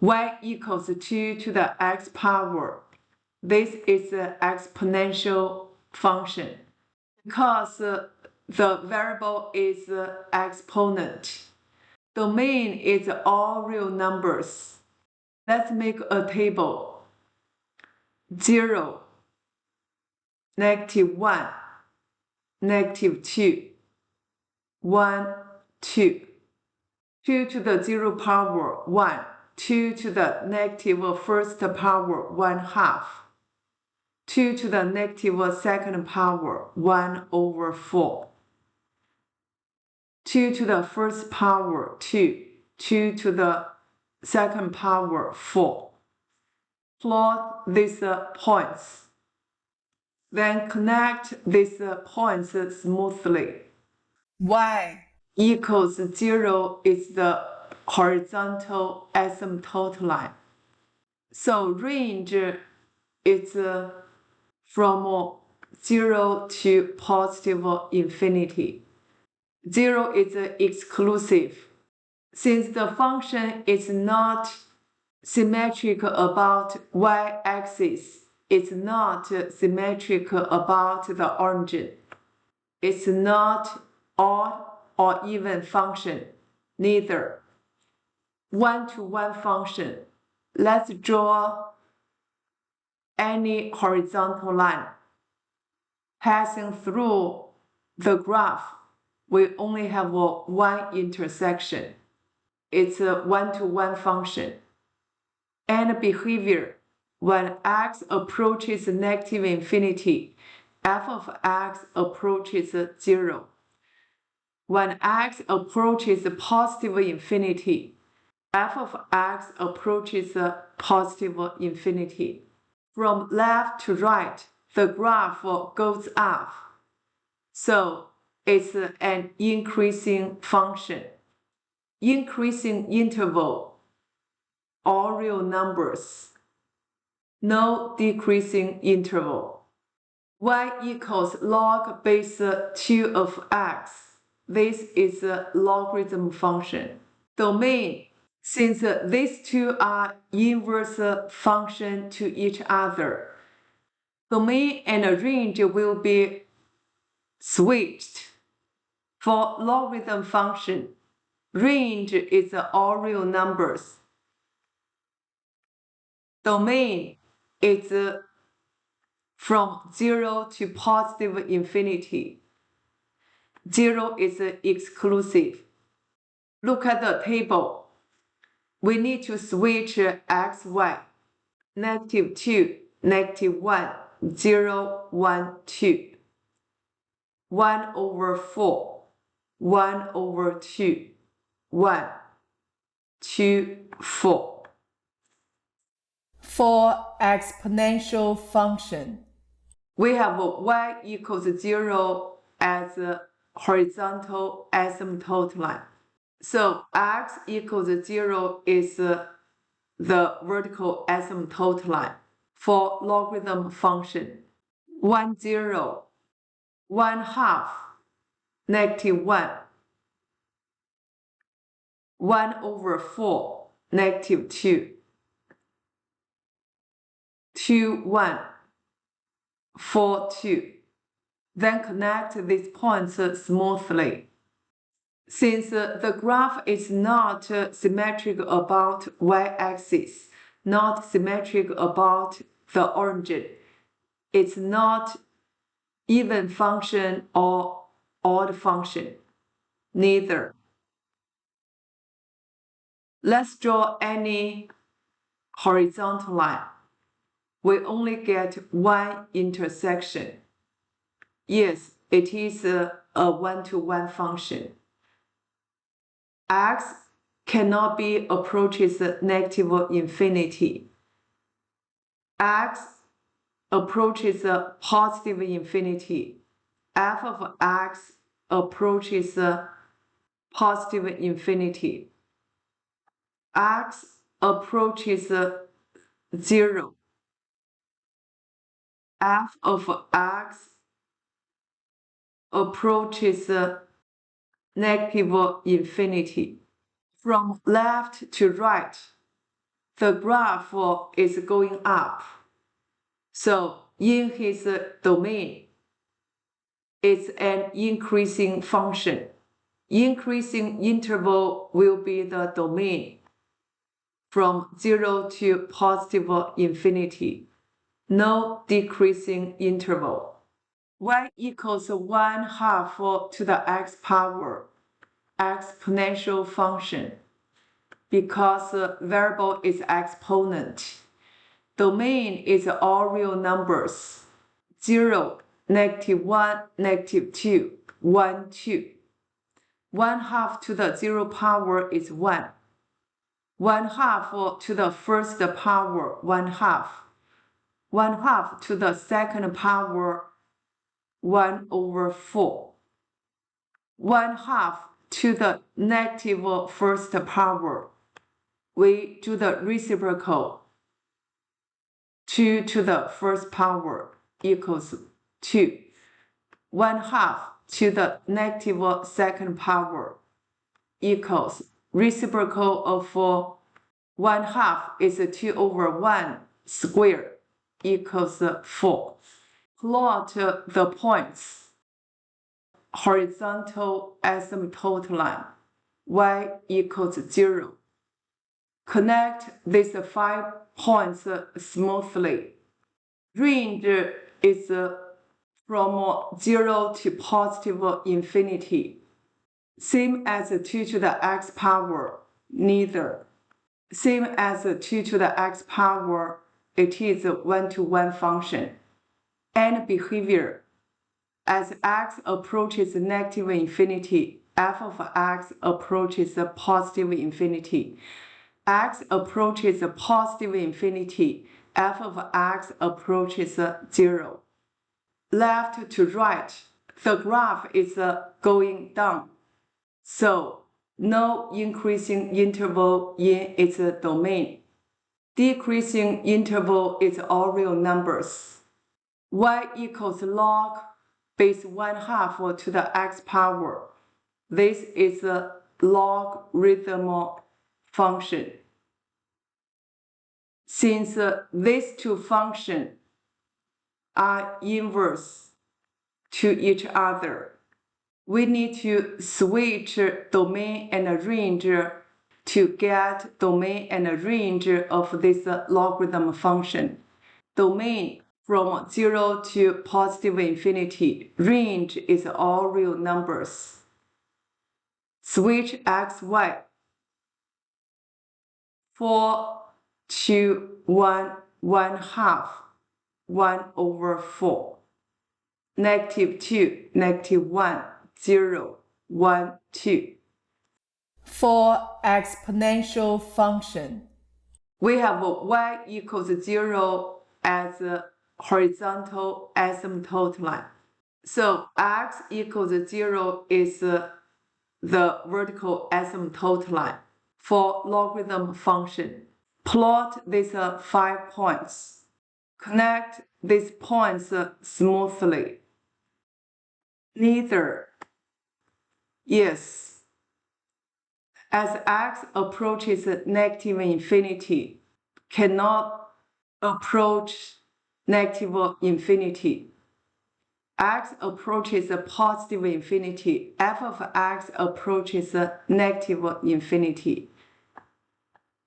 y equals 2 to the x power. This is an exponential function because the variable is exponent. Domain is all real numbers. Let's make a table. 0, -1, -2, 1, 2. 2 to the 0 power 1, 2 to the negative first power 1/2, 2 to the negative second power 1/4, 2 to the first power 2, 2 to the second power 4. Plot these points. Then connect these points smoothly. Y equals 0 is the horizontal asymptote line. So range is from 0 to positive infinity. 0 is exclusive. Since the function is not symmetric about y-axis, it's not symmetric about the origin. It's not odd or even function, neither. One-to-one function. Let's draw any horizontal line passing through the graph. We only have one intersection. It's a one-to-one function. And behavior. When x approaches negative infinity, f of x approaches 0. When x approaches positive infinity, f of x approaches positive infinity. From left to right, the graph goes up. So it's an increasing function. Increasing interval, all real numbers. No decreasing interval. Y equals log base 2 of x. This is a logarithm function. Domain, since these two are inverse function to each other, domain and range will be switched. For logarithm function, range is all real numbers. Domain is from 0 to positive infinity. 0 is exclusive. Look at the table. We need to switch x, y. -2, -1, 0, 1, 2. 1/4, 1/2, 1, 2, 4. For exponential function, we have y equals 0 as a horizontal asymptote line. So x equals 0 is the vertical asymptote line for logarithm function. 1, 0, 1/2, -1, 1/4, -2, 2, 1, 4, 2. Then connect these points smoothly. Since the graph is not symmetric about y-axis, not symmetric about the origin, it's not even function or odd function, neither. Let's draw any horizontal line. We only get one intersection. Yes, it is a one-to-one function. X cannot be approaches negative infinity. X approaches positive infinity. F of x approaches positive infinity. X approaches 0. F of x approaches negative infinity. From left to right, the graph is going up. So in his domain, it's an increasing function. Increasing interval will be the domain from 0 to positive infinity. No decreasing interval. Y equals 1/2 to the x power exponential function because the variable is exponent. Domain is all real numbers. 0, -1, -2, 1, 2. 1/2 to the 0 power is 1. 1/2 to the first power 1/2. 1/2 to the second power 1/4. 1/2 to the negative first power. We do the reciprocal. 2 to the first power equals 2. 1/2 to the negative second power equals reciprocal of 1/2 is 2/1 squared equals 4. Plot the points. Horizontal asymptote line. Y equals 0. Connect these 5 points smoothly. Range is from 0 to positive infinity. Same as 2 to the x power, neither. Same as 2 to the x power, it is a one-to-one function. And behavior. As x approaches negative infinity, f of x approaches positive infinity. X approaches positive infinity, f of x approaches 0. Left to right, the graph is going down. So, no increasing interval in its domain. Decreasing interval is all real numbers. Y equals log base 1/2 to the x power. This is a logarithm function. Since these two functions are inverse to each other, we need to switch domain and range to get domain and range of this logarithm function. Domain from 0 to positive infinity. Range is all real numbers. Switch x, y. 4 to 1, 1/2, 1/4. -2, -1, 0, 1, 2. For exponential function, we have y equals 0 as a horizontal asymptote line. So x equals 0 is the vertical asymptote line. For logarithm function, plot these 5 points. Connect these points smoothly. Neither. Yes. As x approaches negative infinity, cannot approach negative infinity. X approaches positive infinity, f of x approaches negative infinity.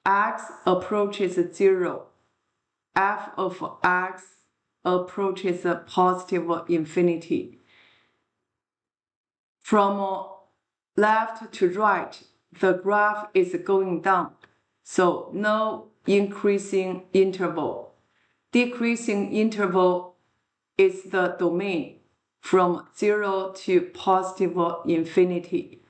X approaches 0, f of x approaches positive infinity. From left to right, the graph is going down, so no increasing interval. Decreasing interval is the domain from 0 to positive infinity.